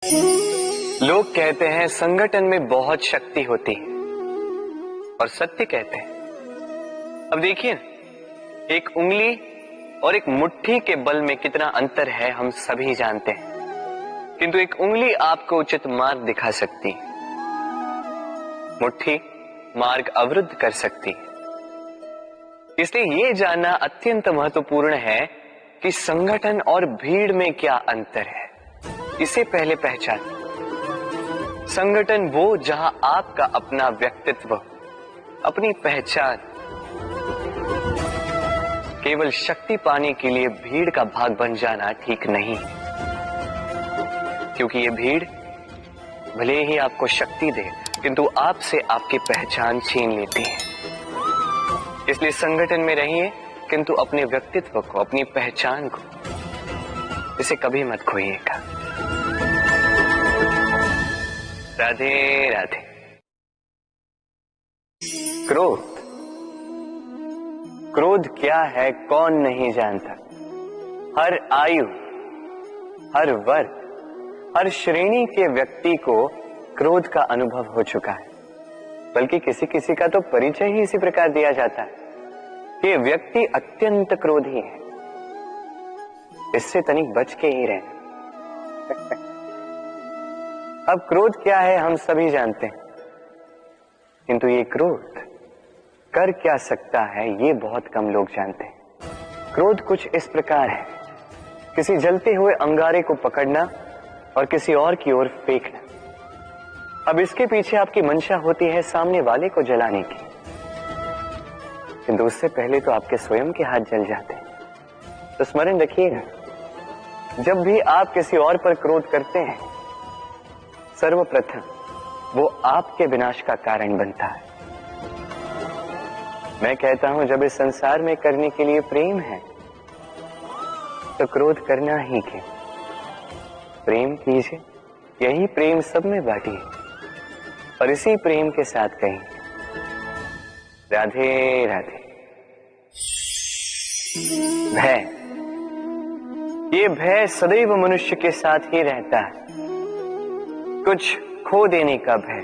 लोग कहते हैं संगठन में बहुत शक्ति होती है और सत्य कहते हैं। अब देखिए, एक उंगली और एक मुट्ठी के बल में कितना अंतर है हम सभी जानते हैं, किंतु एक उंगली आपको उचित मार्ग दिखा सकती है, मुट्ठी मार्ग अवरुद्ध कर सकती है। इसलिए यह जानना अत्यंत महत्वपूर्ण है कि संगठन और भीड़ में क्या अंतर है। इसे पहले पहचान। संगठन वो जहां आपका अपना व्यक्तित्व, अपनी पहचान, केवल शक्ति पाने के लिए भीड़ का भाग बन जाना ठीक नहीं, क्योंकि ये भीड़ भले ही आपको शक्ति दे किंतु आपसे आपकी पहचान छीन लेती है। इसलिए संगठन में रहिए किंतु अपने व्यक्तित्व को, अपनी पहचान को, इसे कभी मत खोइएगा। राधे राधे। क्रोध, क्रोध क्या है कौन नहीं जानता। हर आयु, हर वर्ग, हर श्रेणी के व्यक्ति को क्रोध का अनुभव हो चुका है। बल्कि किसी किसी का तो परिचय ही इसी प्रकार दिया जाता है कि व्यक्ति अत्यंत क्रोधी है, इससे तनिक बच के ही रहना। अब क्रोध क्या है हम सभी जानते हैं, किंतु ये क्रोध कर क्या सकता है ये बहुत कम लोग जानते हैं। क्रोध कुछ इस प्रकार है, किसी जलते हुए अंगारे को पकड़ना और किसी और की ओर फेंकना। अब इसके पीछे आपकी मंशा होती है सामने वाले को जलाने की, किंतु उससे पहले तो आपके स्वयं के हाथ जल जाते हैं। तो स्मरण रखिएगा, जब भी आप किसी और पर क्रोध करते हैं, सर्वप्रथम वो आपके विनाश का कारण बनता है। मैं कहता हूं, जब इस संसार में करने के लिए प्रेम है तो क्रोध करना ही क्यों। प्रेम कीजिए, यही प्रेम सब में बांटिए और इसी प्रेम के साथ कहेंगे राधे राधे। भय, ये भय सदैव मनुष्य के साथ ही रहता है। कुछ खो देने का भय,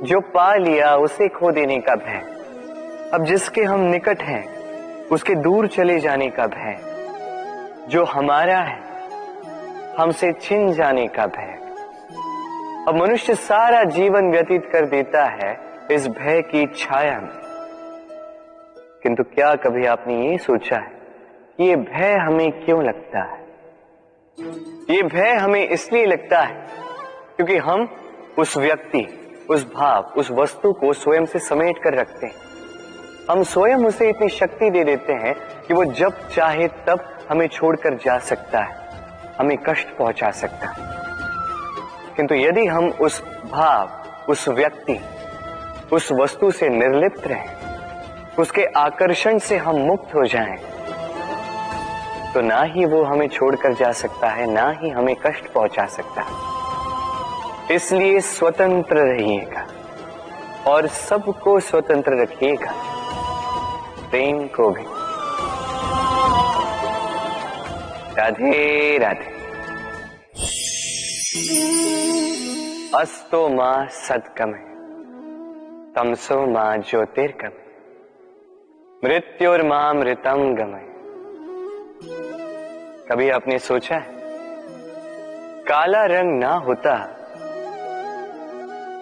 जो पा लिया उसे खो देने का भय। अब जिसके हम निकट हैं उसके दूर चले जाने का भय, जो हमारा है हमसे छिन जाने का भय। अब मनुष्य सारा जीवन व्यतीत कर देता है इस भय की छाया में। किंतु क्या कभी आपने ये सोचा है कि ये भय हमें क्यों लगता है? ये भय हमें इसलिए लगता है क्योंकि हम उस व्यक्ति, उस भाव, उस वस्तु को स्वयं से समेट कर रखते हैं। हम स्वयं उसे इतनी शक्ति दे देते हैं कि वो जब चाहे तब हमें छोड़कर जा सकता है, हमें कष्ट पहुंचा सकता है। किंतु यदि हम उस भाव, उस व्यक्ति, उस वस्तु से निर्लिप्त रहें, उसके आकर्षण से हम मुक्त हो जाएं, तो ना ही वो हमें छोड़कर जा सकता है, ना ही हमें कष्ट पहुंचा सकता है। इसलिए स्वतंत्र रहिएगा और सबको स्वतंत्र रखिएगा, प्रेम को भी। राधे राधे। अस्तो मां सद्गमय, तमसो मां ज्योतिर्गमय, मृत्युर्मां मृतम गमय। कभी आपने सोचा है, काला रंग ना होता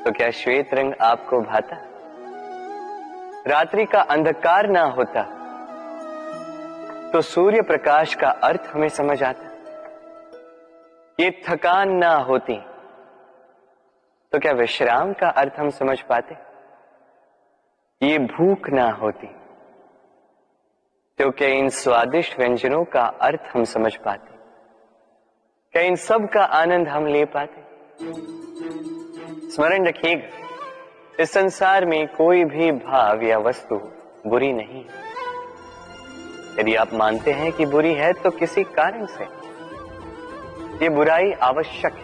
तो क्या श्वेत रंग आपको भाता? रात्रि का अंधकार ना होता तो सूर्य प्रकाश का अर्थ हमें समझ आता? ये थकान ना होती तो क्या विश्राम का अर्थ हम समझ पाते? ये भूख ना होती तो क्या इन स्वादिष्ट व्यंजनों का अर्थ हम समझ पाते? क्या इन सब का आनंद हम ले पाते? स्मरण रखिएगा, इस संसार में कोई भी भाव या वस्तु बुरी नहीं है। यदि आप मानते हैं कि बुरी है तो किसी कारण से ये बुराई आवश्यक है,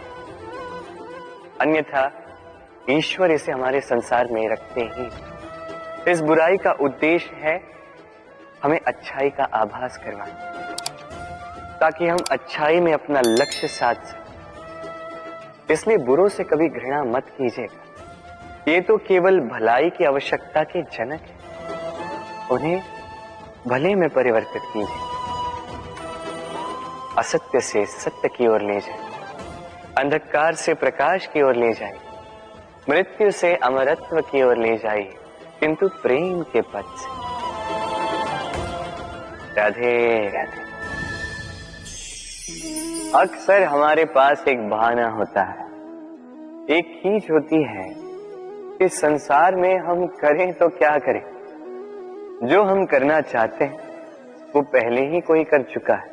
अन्यथा ईश्वर इसे हमारे संसार में रखते ही। इस बुराई का उद्देश्य है हमें अच्छाई का आभास करवाना, ताकि हम अच्छाई में अपना लक्ष्य साध सकें। इसलिए बुरों से कभी घृणा मत कीजिएगा। ये तो केवल भलाई की आवश्यकता के जनक है, उन्हें भले में परिवर्तित कीजिए। असत्य से सत्य की ओर ले जाए, अंधकार से प्रकाश की ओर ले जाए, मृत्यु से अमरत्व की ओर ले जाइए, किंतु प्रेम के पथ से। राधे राधे। अक्सर हमारे पास एक बहाना होता है, एक खींच होती है कि संसार में हम करें तो क्या करें, जो हम करना चाहते हैं वो पहले ही कोई कर चुका है,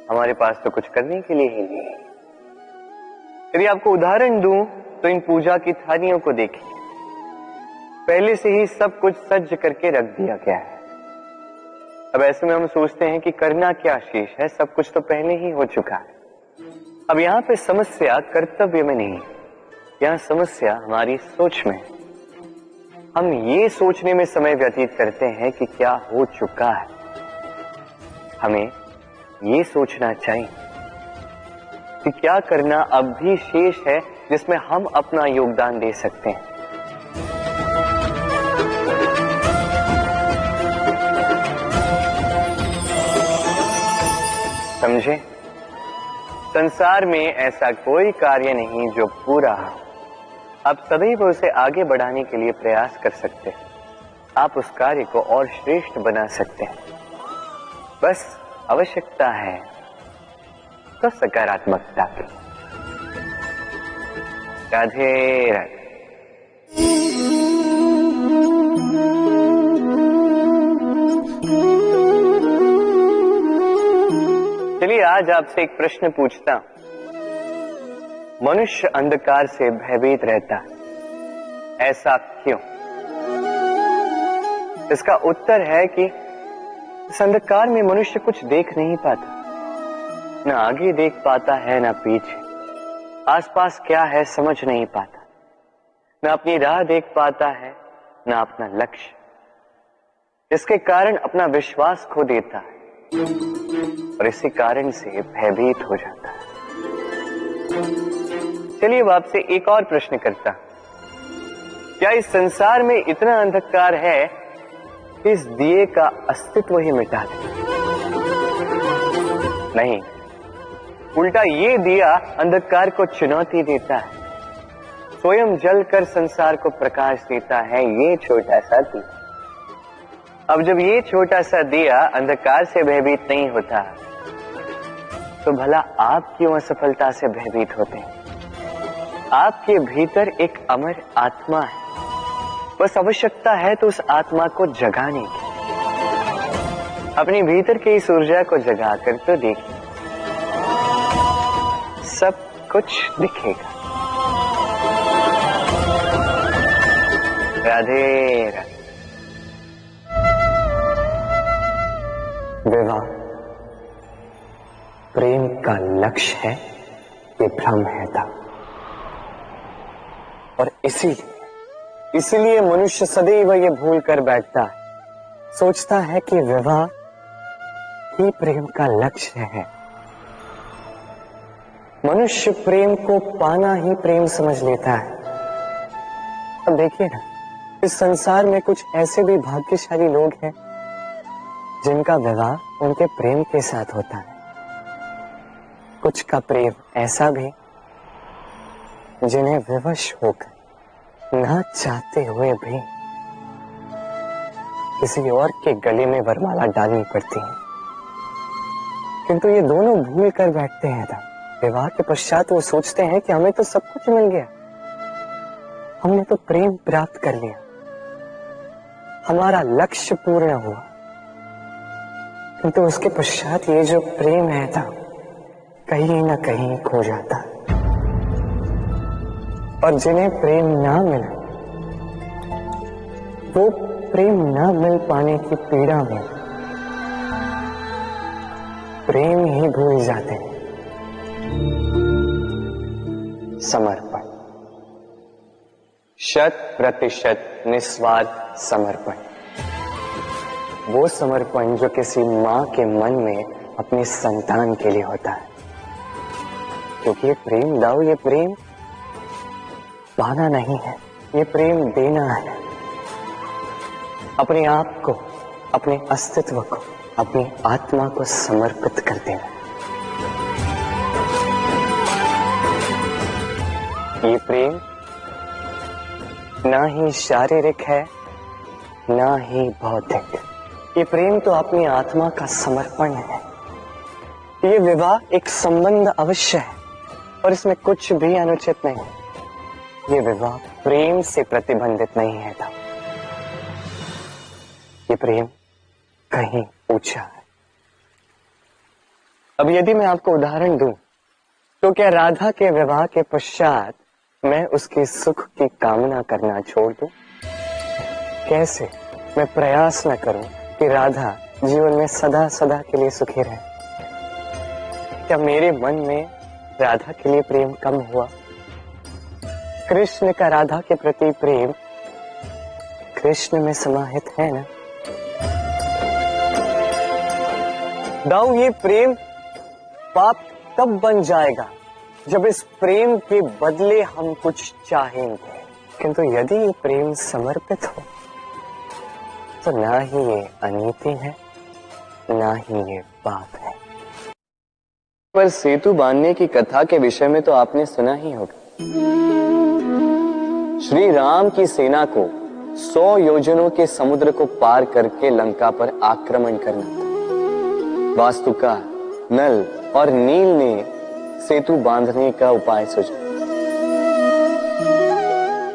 हमारे पास तो कुछ करने के लिए ही नहीं है। यदि आपको उदाहरण दूं तो इन पूजा की थालियों को देखिए, पहले से ही सब कुछ सज्ज करके रख दिया गया है। अब ऐसे में हम सोचते हैं कि करना क्या शेष है, सब कुछ तो पहले ही हो चुका है। अब यहाँ पे समस्या कर्तव्य में नहीं है, यहाँ समस्या हमारी सोच में है। हम ये सोचने में समय व्यतीत करते हैं कि क्या हो चुका है। हमें ये सोचना चाहिए कि क्या करना अब भी शेष है जिसमें हम अपना योगदान दे सकते हैं। समझे? संसार में ऐसा कोई कार्य नहीं जो पूरा हो। आप सदैव उसे आगे बढ़ाने के लिए प्रयास कर सकते हैं, आप उस कार्य को और श्रेष्ठ बना सकते हैं। बस आवश्यकता है तो सकारात्मकता की। राधे राधे। चलिए आज आपसे एक प्रश्न पूछता हूं। मनुष्य अंधकार से भयभीत रहता है, ऐसा क्यों? इसका उत्तर है कि इस अंधकार में मनुष्य कुछ देख नहीं पाता, न आगे देख पाता है न पीछे, आसपास क्या है समझ नहीं पाता, न अपनी राह देख पाता है न अपना लक्ष्य। इसके कारण अपना विश्वास खो देता है और इसी कारण से भयभीत हो जाता है। चलिए अब आपसे एक और प्रश्न करता हूं। क्या इस संसार में इतना अंधकार है कि इस दिए का अस्तित्व ही मिटा दे? नहीं, उल्टा ये दिया अंधकार को चुनौती देता है, स्वयं जलकर संसार को प्रकाश देता है। ये छोटा सा दिया, अब जब ये छोटा सा दिया अंधकार से भयभीत नहीं होता, तो भला आप क्यों असफलता से भयभीत होते हैं? आपके भीतर एक अमर आत्मा है, बस आवश्यकता है तो उस आत्मा को जगाने की। अपने भीतर की इस ऊर्जा को जगाकर तो देखिए, सब कुछ दिखेगा। राधे राधे। विवाह प्रेम का लक्ष्य है, ये भ्रम है था। और इसीलिए मनुष्य सदैव ये भूल कर बैठता है, सोचता है कि विवाह ही प्रेम का लक्ष्य है। मनुष्य प्रेम को पाना ही प्रेम समझ लेता है। अब देखिए ना, इस संसार में कुछ ऐसे भी भाग्यशाली लोग हैं जिनका विवाह उनके प्रेम के साथ होता है। कुछ का प्रेम ऐसा भी जिन्हें विवश होकर ना चाहते हुए भी किसी और के गले में वरमाला डालनी पड़ती है। किंतु ये दोनों भूल कर बैठते हैं था। विवाह के पश्चात वो सोचते हैं कि हमें तो सब कुछ मिल गया, हमने तो प्रेम प्राप्त कर लिया, हमारा लक्ष्य पूर्ण हुआ। किंतु उसके पश्चात ये जो प्रेम है था कहीं ना कहीं खो जाता। और जिन्हें प्रेम ना मिला, वो प्रेम ना मिल पाने की पीड़ा में प्रेम ही भूल जाते हैं। समर्पण, 100% निस्वार्थ समर्पण, वो समर्पण जो किसी मां के मन में अपनी संतान के लिए होता है। क्योंकि ये प्रेम दाऊ, ये प्रेम पाना नहीं है, ये प्रेम देना है। अपने आप को, अपने अस्तित्व को, अपनी आत्मा को समर्पित कर देना। ये प्रेम ना ही शारीरिक है, ना ही भौतिक। ये प्रेम तो अपनी आत्मा का समर्पण है। ये विवाह एक संबंध अवश्य है और इसमें कुछ भी अनुचित नहीं। ये विवाह प्रेम से प्रतिबंधित नहीं है था। ये प्रेम कहीं ऊंचा है। अब यदि मैं आपको उदाहरण दूं, तो क्या राधा के विवाह के पश्चात मैं उसके सुख की कामना करना छोड़ दूं? कैसे मैं प्रयास न करूं कि राधा जीवन में सदा सदा के लिए सुखी रहे? क्या मेरे मन में राधा के लिए प्रेम कम हुआ? कृष्ण का राधा के प्रति प्रेम कृष्ण में समाहित है ना? दाऊ, ये प्रेम पाप तब बन जाएगा जब इस प्रेम के बदले हम कुछ चाहेंगे। किंतु यदि ये प्रेम समर्पित हो तो ना ही ये अनीति है, ना ही ये पाप है। पर सेतु बांधने की कथा के विषय में तो आपने सुना ही होगा। श्री राम की सेना को 100 योजनों के समुद्र को पार करके लंका पर आक्रमण करना था। वास्तुका, नल और नील ने सेतु बांधने का उपाय सोचा,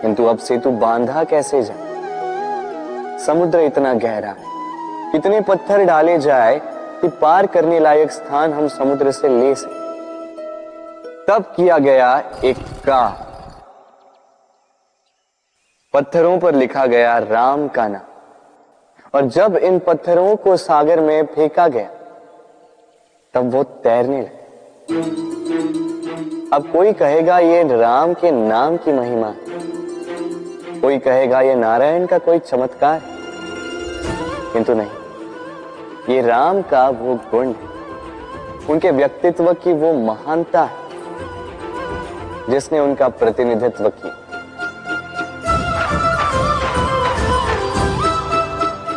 किंतु अब सेतु बांधा कैसे जाए? समुद्र इतना गहरा है, कितने पत्थर डाले जाए कि पार करने लायक स्थान हम समुद्र से ले सकें। तब किया गया एक काम, पत्थरों पर लिखा गया राम का नाम, और जब इन पत्थरों को सागर में फेंका गया तब वो तैरने लगे। अब कोई कहेगा ये राम के नाम की महिमा है, कोई कहेगा ये नारायण का कोई चमत्कार है, किंतु नहीं, ये राम का वो गुण है, उनके व्यक्तित्व की वो महानता है जिसने उनका प्रतिनिधित्व किया।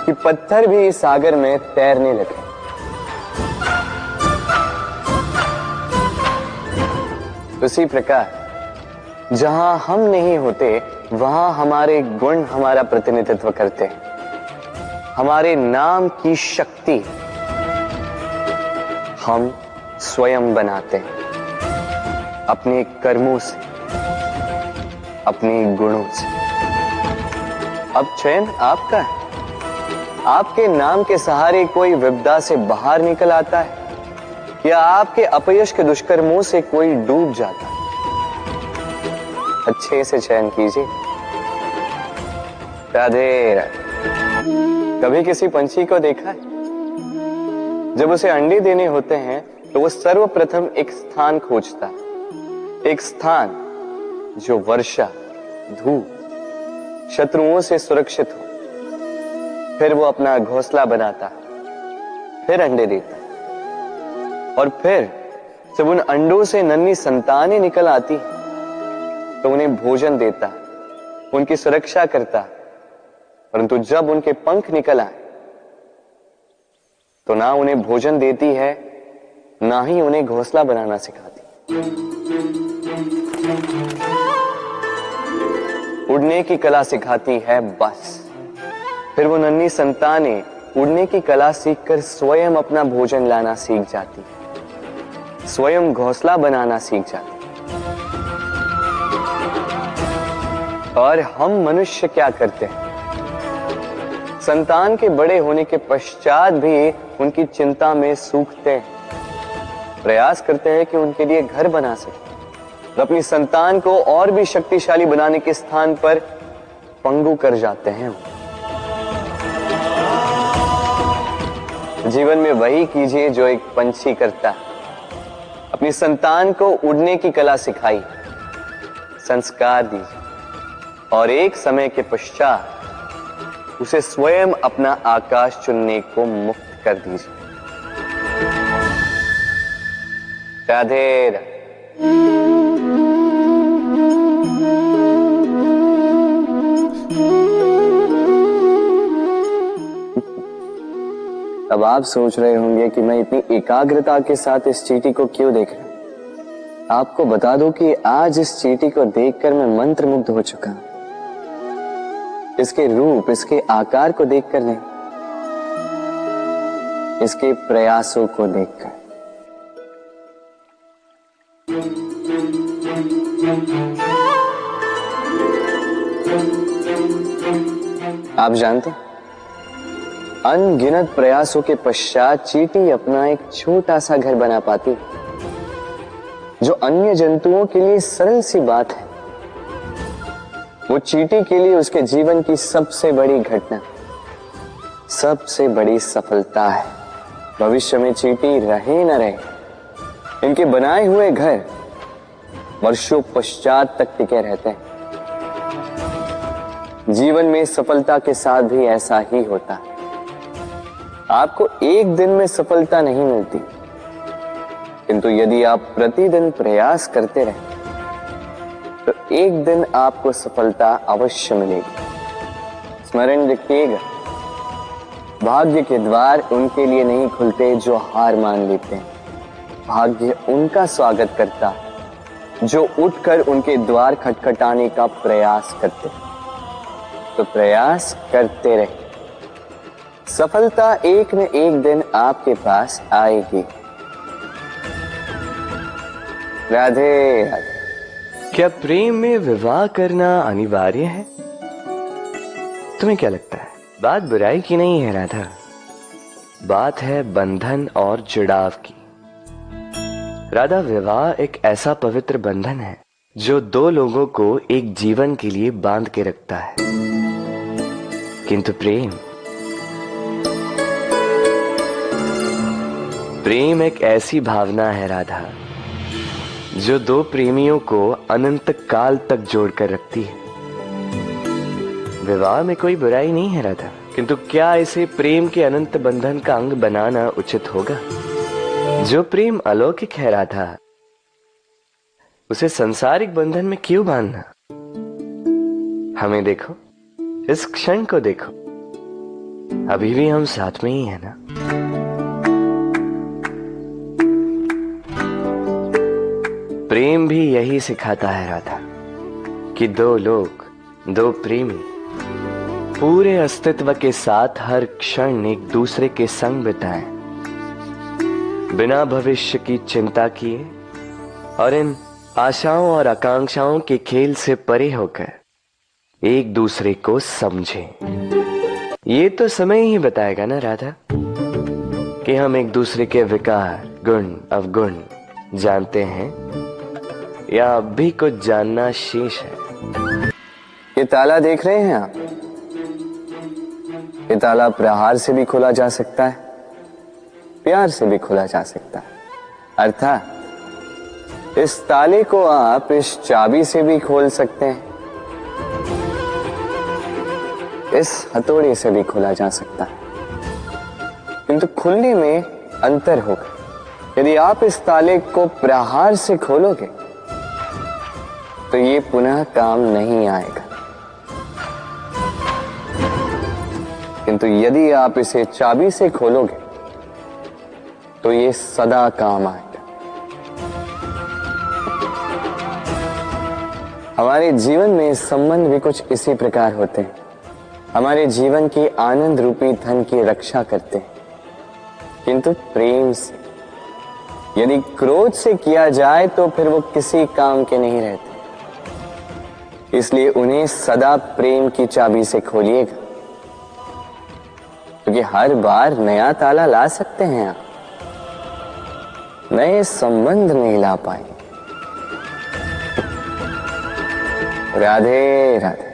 कि पत्थर भी इस सागर में तैरने लगे। उसी प्रकार जहां हम नहीं होते वहां हमारे गुण हमारा प्रतिनिधित्व करते हैं। हमारे नाम की शक्ति हम स्वयं बनाते हैं, अपने कर्मों से, अपने गुणों से। अब चयन आपका है। आपके नाम के सहारे कोई विपदा से बाहर निकल आता है या आपके अपयश के दुष्कर्मों से कोई डूब जाता है। अच्छे से चयन कीजिए। राधे राधे। कभी किसी पंछी को देखा है? जब उसे अंडे देने होते हैं तो वो सर्वप्रथम एक स्थान खोजता है, एक स्थान जो वर्षा, धूप, शत्रुओं से सुरक्षित हो। फिर वो अपना घोंसला बनाता है, फिर अंडे देता है, और फिर जब उन अंडों से नन्ही संतानें निकल आती तो उन्हें भोजन देता, उनकी सुरक्षा करता। परंतु जब उनके पंख निकल आए तो ना उन्हें भोजन देती है, ना ही उन्हें घोंसला बनाना सिखाती। उड़ने की कला सिखाती है बस। फिर वो नन्ही संतानें उड़ने की कला सीखकर स्वयं अपना भोजन लाना सीख जाती है, स्वयं घोंसला बनाना सीख जाती। और हम मनुष्य क्या करते हैं? संतान के बड़े होने के पश्चात भी उनकी चिंता में सूखते हैं, प्रयास करते हैं कि उनके लिए घर बना सके, अपनी संतान को और भी शक्तिशाली बनाने के स्थान पर पंगु कर जाते हैं। जीवन में वही कीजिए जो एक पंछी करता है। अपनी संतान को उड़ने की कला सिखाई, संस्कार दीजिए, और एक समय के पश्चात उसे स्वयं अपना आकाश चुनने को मुक्त कर दीजिए। राधे राधे। अब आप सोच रहे होंगे कि मैं इतनी एकाग्रता के साथ इस चींटी को क्यों देख रहा हूं। आपको बता दूं कि आज इस चींटी को देखकर मैं मंत्रमुग्ध हो चुका हूं। इसके रूप, इसके आकार को देखकर नहीं, इसके प्रयासों को देखकर। आप जानते हैं, अनगिनत प्रयासों के पश्चात चींटी अपना एक छोटा सा घर बना पाती है, जो अन्य जंतुओं के लिए सरल सी बात है। वो चींटी के लिए उसके जीवन की सबसे बड़ी घटना, सबसे बड़ी सफलता है। भविष्य में चींटी रहे न रहे, इनके बनाए हुए घर वर्षों पश्चात तक टिके रहते हैं। जीवन में सफलता के साथ भी ऐसा ही होता है। आपको एक दिन में सफलता नहीं मिलती, किंतु यदि आप प्रतिदिन प्रयास करते रहे तो एक दिन आपको सफलता अवश्य मिलेगी। स्मरण रखिएगा, भाग्य के द्वार उनके लिए नहीं खुलते जो हार मान लेते हैं। भाग्य उनका स्वागत करता जो उठकर उनके द्वार खटखटाने का प्रयास करते। तो प्रयास करते रहे, सफलता एक न एक दिन आपके पास आएगी। राधे राधे। क्या प्रेम में विवाह करना अनिवार्य है? तुम्हें क्या लगता है? बात बुराई की नहीं है राधा, बात है बंधन और जुड़ाव की। राधा, विवाह एक ऐसा पवित्र बंधन है जो दो लोगों को एक जीवन के लिए बांध के रखता है। किंतु प्रेम एक ऐसी भावना है राधा, जो दो प्रेमियों को अनंत काल तक जोड़कर रखती है। विवाह में कोई बुराई नहीं है राधा, किंतु क्या इसे प्रेम के अनंत बंधन का अंग बनाना उचित होगा? जो प्रेम अलौकिक है राधा, उसे सांसारिक बंधन में क्यों बांधना? हमें देखो, इस क्षण को देखो, अभी भी हम साथ में ही है ना। प्रेम भी यही सिखाता है राधा कि दो लोग, दो प्रेमी पूरे अस्तित्व के साथ हर क्षण एक दूसरे के संग बिताएं, बिना भविष्य की चिंता किए और इन आशाओं और आकांक्षाओं के खेल से परे होकर एक दूसरे को समझें। ये तो समय ही बताएगा ना राधा कि हम एक दूसरे के विकार, गुण, अवगुण जानते हैं या अब भी कुछ जानना शेष है। ये ताला देख रहे हैं आप? ये ताला प्रहार से भी खोला जा सकता है, प्यार से भी खोला जा सकता है। अर्थात इस ताले को आप इस चाबी से भी खोल सकते हैं, इस हथौड़े से भी खोला जा सकता है, किंतु खुलने में अंतर होगा। यदि आप इस ताले को प्रहार से खोलोगे तो ये पुनः काम नहीं आएगा, किंतु यदि आप इसे चाबी से खोलोगे तो ये सदा काम आएगा। हमारे जीवन में संबंध भी कुछ इसी प्रकार होते हैं। हमारे जीवन के आनंद रूपी धन की रक्षा करते हैं, किंतु प्रेम से। यदि क्रोध से किया जाए तो फिर वो किसी काम के नहीं रहते। इसलिए उन्हें सदा प्रेम की चाबी से खोलिएगा, क्योंकि हर बार नया ताला ला सकते हैं आप, नए संबंध नहीं ला पाएंगे। राधे राधे।